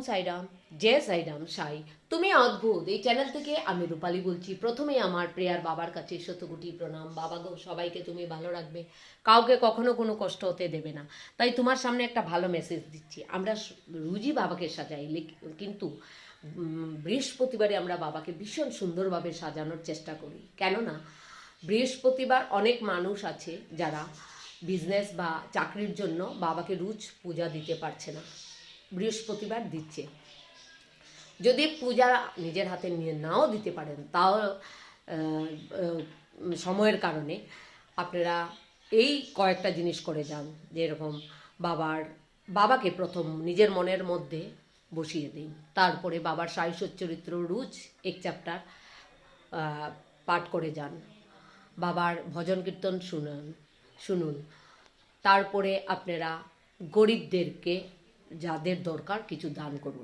সাইরাম, জয় সাইরাম সাই। তুমি অদ্ভুত এই চ্যানেল থেকে আমি রূপালী বলছি। প্রথমে আমার প্রেয়ার বাবার কাছে শতকোটি প্রণাম। বাবা গো, সবাইকে তুমি ভালো রাখবে, কাউকে কখনো কোনো কষ্ট হতে দেবে না। তাই তোমার সামনে একটা ভালো মেসেজ দিচ্ছি। আমরা রোজই বাবাকে সাজাই, কিন্তু বৃহস্পতিবারে আমরা বাবাকে ভীষণ সুন্দরভাবে সাজানোর চেষ্টা করি। কেননা বৃহস্পতিবার অনেক মানুষ আছে যারা বিজনেস বা চাকরির জন্য বাবাকে রোজ পূজা দিতে পারছে না, বৃহস্পতিবার দিচ্ছে। যদি পূজা নিজের হাতে নিয়ে নাও দিতে পারেন, তাও সময়ের কারণে আপনারা এই কয়েকটা জিনিস করে যান। যেরকম বাবাকে প্রথম নিজের মনের মধ্যে বসিয়ে দিন, তারপরে বাবার সাই সচ্চরিত্র রোজ এক চ্যাপ্টার পাঠ করে যান, বাবার ভজন কীর্তন শুনুন। তারপরে আপনারা গরিবদেরকে যাদের দরকার কিছু দান করুন।